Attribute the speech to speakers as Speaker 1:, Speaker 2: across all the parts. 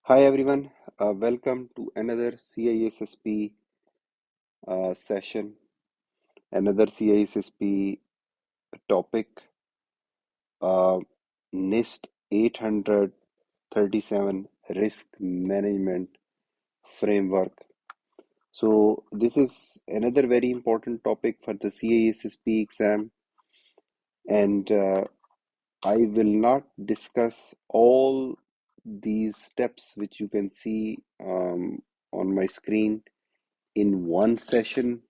Speaker 1: Hi everyone, welcome to another CISSP session, another CISSP topic, uh, NIST 837 Risk Management Framework. So, this is another very important topic for the CISSP exam, and I will not discuss all these steps which you can see on my screen in one session.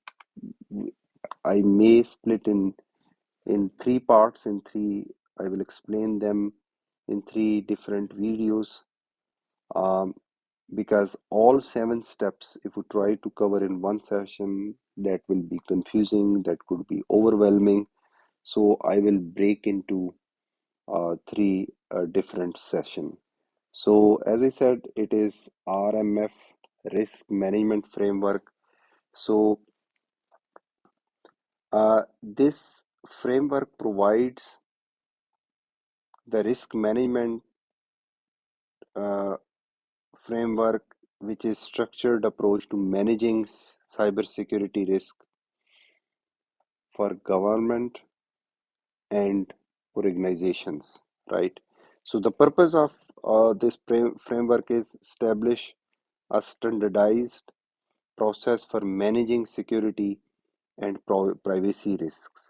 Speaker 1: I may split in three parts. In three, I will explain them in three different videos. Um, because all seven steps, if we try to cover in one session, that will be confusing. That could be overwhelming. So I will break into three different session. So as I said, it is RMF, Risk Management Framework. So this framework provides the risk management uh, framework, which is structured approach to managing cybersecurity risk for government and organizations, right? So the purpose of this framework is establish a standardized process for managing security and privacy risks.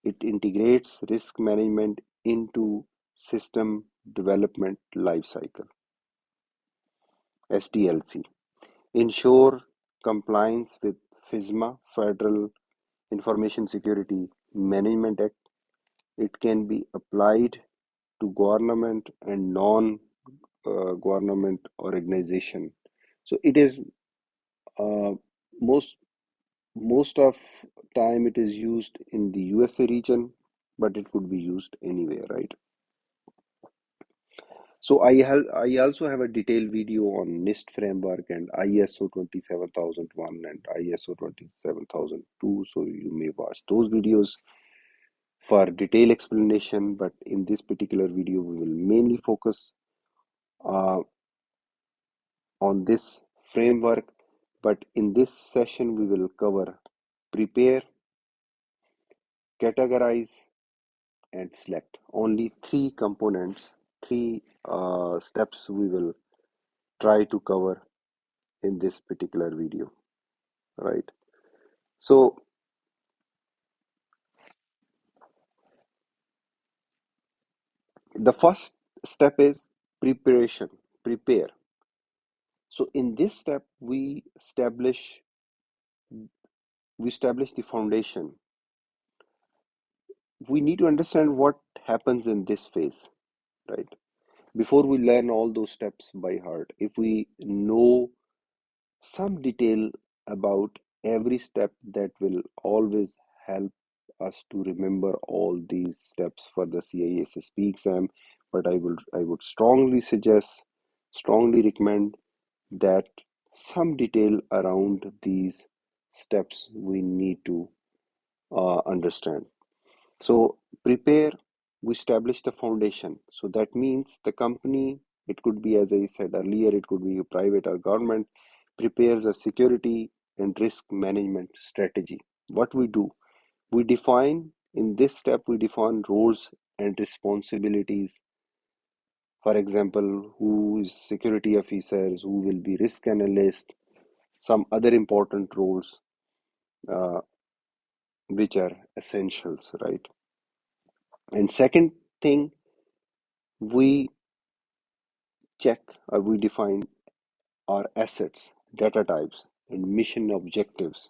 Speaker 1: It integrates risk management into system development lifecycle, SDLC. Ensure compliance with FISMA, Federal Information Security Management Act. It can be applied to government and non-government organization. So it is uh, most most of time it is used in the USA region, but it could be used anywhere, right? So I also have a detailed video on NIST framework and ISO 27001 and ISO 27002. So you may watch those videos for detailed explanation. But in this particular video, we will mainly focus uh, on this framework. But in this session, we will cover prepare, categorize, and select. Only three components, three steps we will try to cover in this particular video, right? So the first step is preparation, prepare. So in this step, we establish the foundation. We need to understand what happens in this phase, right? Before we learn all those steps by heart, if we know some detail about every step, that will always help us to remember all these steps for the CISSP exam. But I would strongly recommend that some detail around these steps we need to understand. So prepare, we establish the foundation. So that means the company, it could be, as I said earlier, it could be a private or government, prepares a security and risk management strategy. What we do, we define in this step, we define roles and responsibilities. For example, who is security officers, who will be risk analyst, some other important roles uh, which are essentials, right? And second thing, we check or we define our assets, data types, and mission objectives.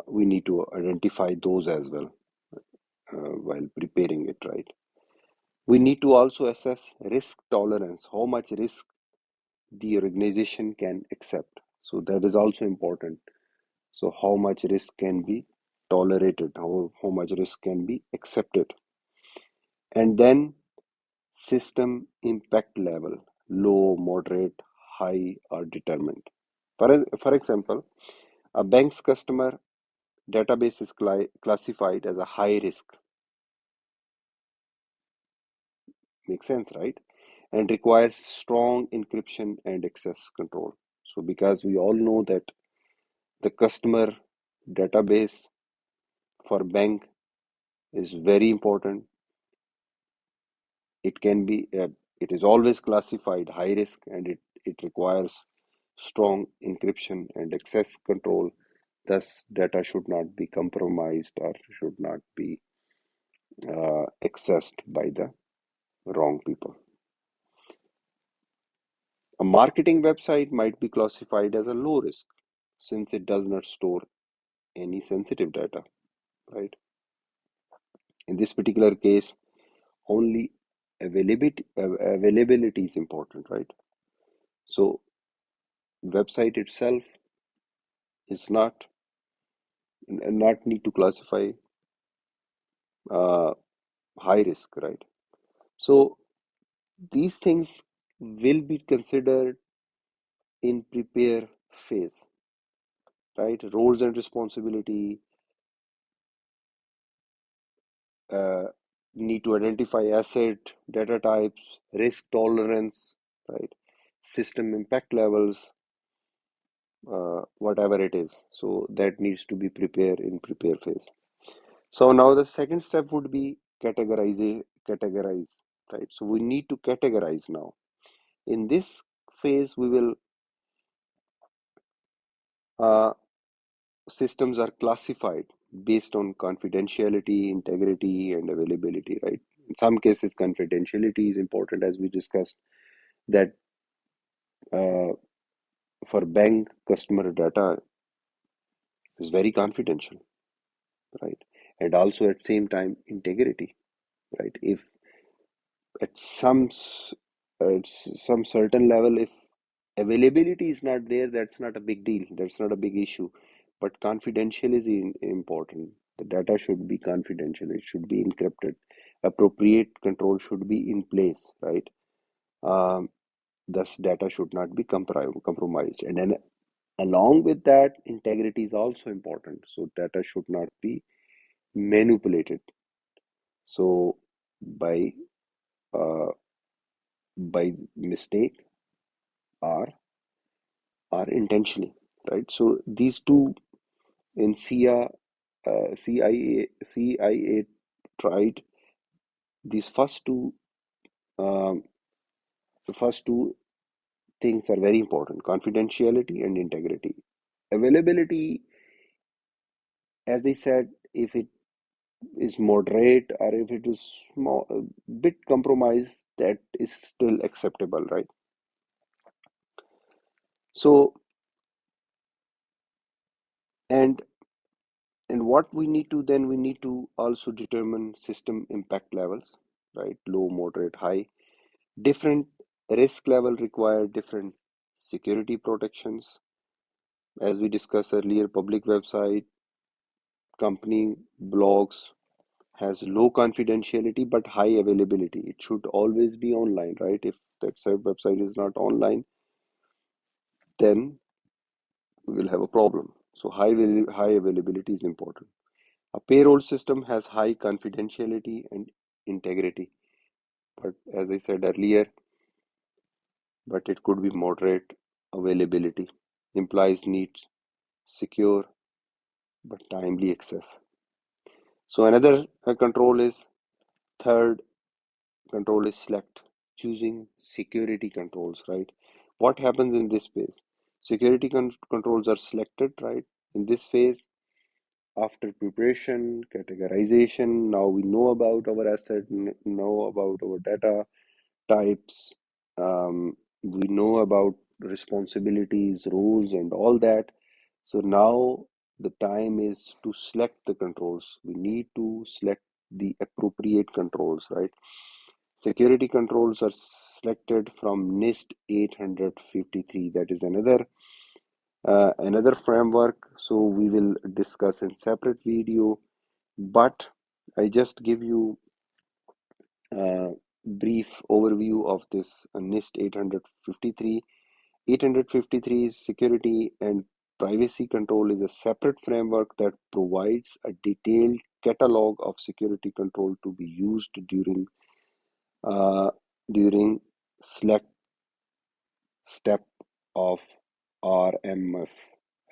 Speaker 1: We need to identify those as well while preparing it, right? We need to also assess risk tolerance, how much risk the organization can accept. So that is also important. So how much risk can be tolerated, how much risk can be accepted. And then system impact level, low, moderate, high, or determined. For example, a bank's customer database is classified as a high risk. Makes sense, right? and requires strong encryption and access control. So, because we all know that the customer database for bank is very important. It can be, it is always classified high risk, and it requires strong encryption and access control. Thus, data should not be compromised or should not be accessed by the wrong people. A marketing website might be classified as a low risk since it does not store any sensitive data, right? In this particular case, only availability is important, right? So, website itself is not need to classify uh, high risk, right? So, these things will be considered in prepare phase, right? Roles and responsibility, uh, need to identify asset, data types, risk tolerance, right? System impact levels, whatever it is. So that needs to be prepared in prepare phase. So now the second step would be categorize, right? So we need to categorize now. In this phase, we will uh, systems are classified based on confidentiality, integrity, and availability, right? In some cases, confidentiality is important, as we discussed, that uh, for bank customer data is very confidential, right? And also at same time, integrity, right? If at some certain level, if availability is not there, that's not a big deal. That's not a big issue. But confidential is important. The data should be confidential. It should be encrypted. Appropriate control should be in place, right? Um, Thus, data should not be compromised. And then, along with that, integrity is also important. So, data should not be manipulated. So, by uh, by mistake or intentionally, right? So, these two in CIA tried these um, first two things are very important: confidentiality and integrity. Availability, as I said, if it is moderate or if it is small, a bit compromised, that is still acceptable, right? So, and what we need to then, we need to also determine system impact levels, right? Low, moderate, high. Different risk level require different security protections. As we discussed earlier, public website, company blogs has low confidentiality but high availability. It should always be online, right? If that website is not online, then we will have a problem. So high availability is important. A payroll system has high confidentiality and integrity, but as I said earlier, but it could be moderate availability. Employees need secure but timely access. So another control is third control is select, choosing security controls, right? What happens in this phase? Security controls are selected, right? In this phase, after preparation, categorization, now we know about our asset, know about our data types, we know about responsibilities, roles, and all that. So now the time is to select the controls. We need to select the appropriate controls, right? Security controls are selected from NIST 853. That is another framework. So we will discuss in separate video. But I just give you a brief overview of this NIST 853. 853 is security and privacy control is a separate framework that provides a detailed catalog of security control to be used uh, during select step of RMF,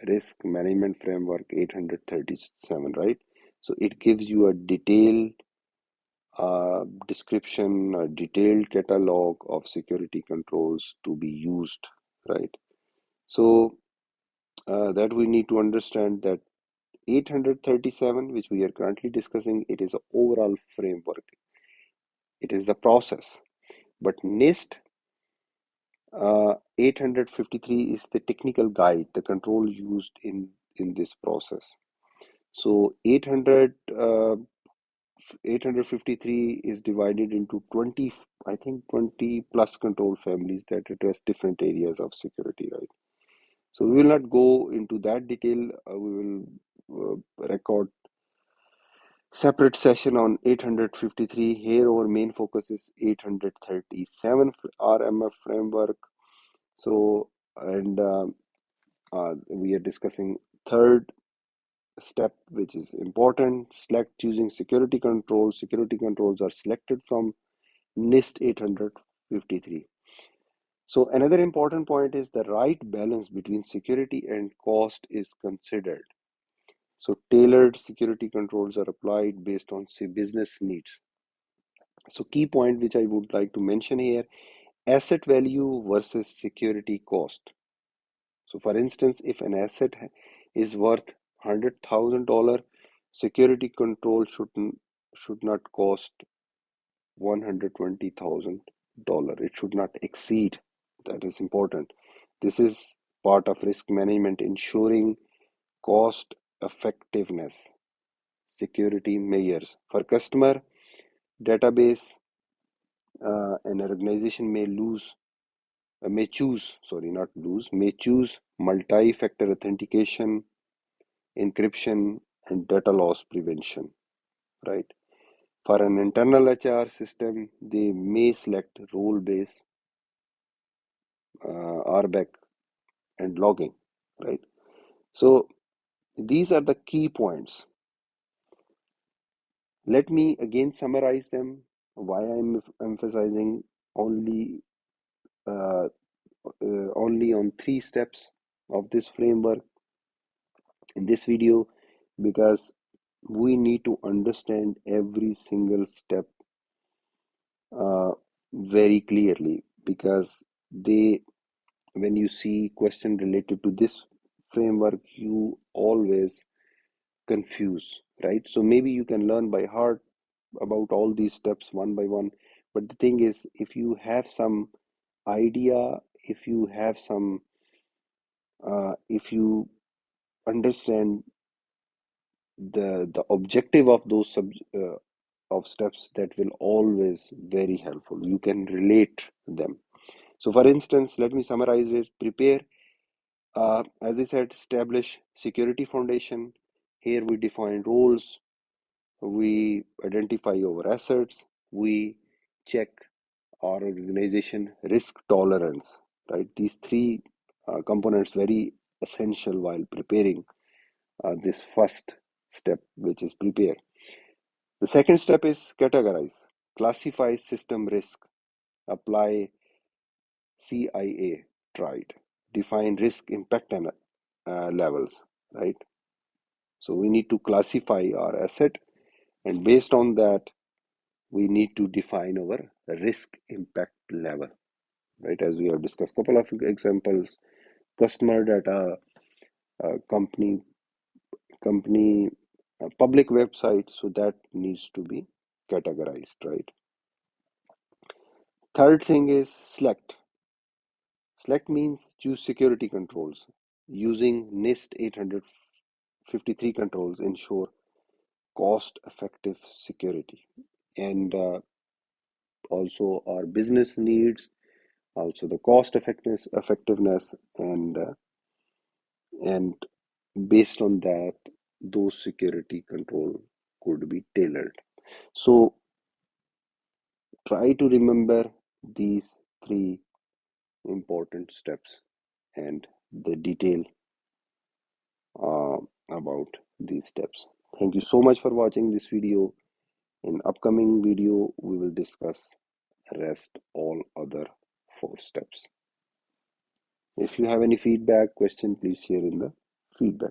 Speaker 1: Risk Management Framework 837, right? So it gives you a detailed description, a detailed catalog of security controls to be used, right? So that we need to understand that 837, which we are currently discussing, it is an overall framework. It is the process. But NIST 853 is the technical guide, the control used in this process. So 853 is divided into 20, I think 20 plus control families that address different areas of security, right? So we will not go into that detail. We will record separate session on 853. Here our main focus is 837 RMF framework. So, and we are discussing third step, which is important. Select choosing security controls. Security controls are selected from NIST 853. So another important point is the right balance between security and cost is considered. So tailored security controls are applied based on business needs. So key point which I would like to mention here, asset value versus security cost. So for instance, if an asset is worth $100,000, security control should not cost $120,000. It should not exceed. That is important. This is part of risk management, ensuring cost effectiveness. Security measures for customer database, an organization may choose, sorry, not lose, may choose multi-factor authentication, encryption, and data loss prevention, right? For an internal HR system, they may select role-based RBAC and logging, right? So these are the key points. Let me again summarize them. Why I'm emphasizing only uh, only on 3 steps of this framework in this video, because we need to understand every single step uh, very clearly, because they when you see question related to this framework, you always confuse, right? So maybe you can learn by heart about all these steps one by one, but the thing is, if you have some idea, if you have some if you understand the objective of those of steps, that will always very helpful. You can relate them. So for instance, let me summarize it. Prepare, as I said, establish security foundation. Here we define roles, we identify our assets, we check our organization risk tolerance, right? These three components very essential while preparing this first step, which is prepare. The second step is categorize, classify system risk, apply CIA tried, define risk impact and levels, right? So we need to classify our asset, and based on that, we need to define our risk impact level, right? As we have discussed, couple of examples: customer data, company, public website. So that needs to be categorized, right? Third thing is select. Select means choose security controls. Using NIST 853 controls ensure cost-effective security, and also our business needs, also the cost effectiveness, and based on that, those security control could be tailored. So try to remember these three important steps and the detail uh, about these steps. Thank you so much for watching this video. In upcoming video, we will discuss rest all other 4 steps. If you have any feedback, question, please share in the feedback.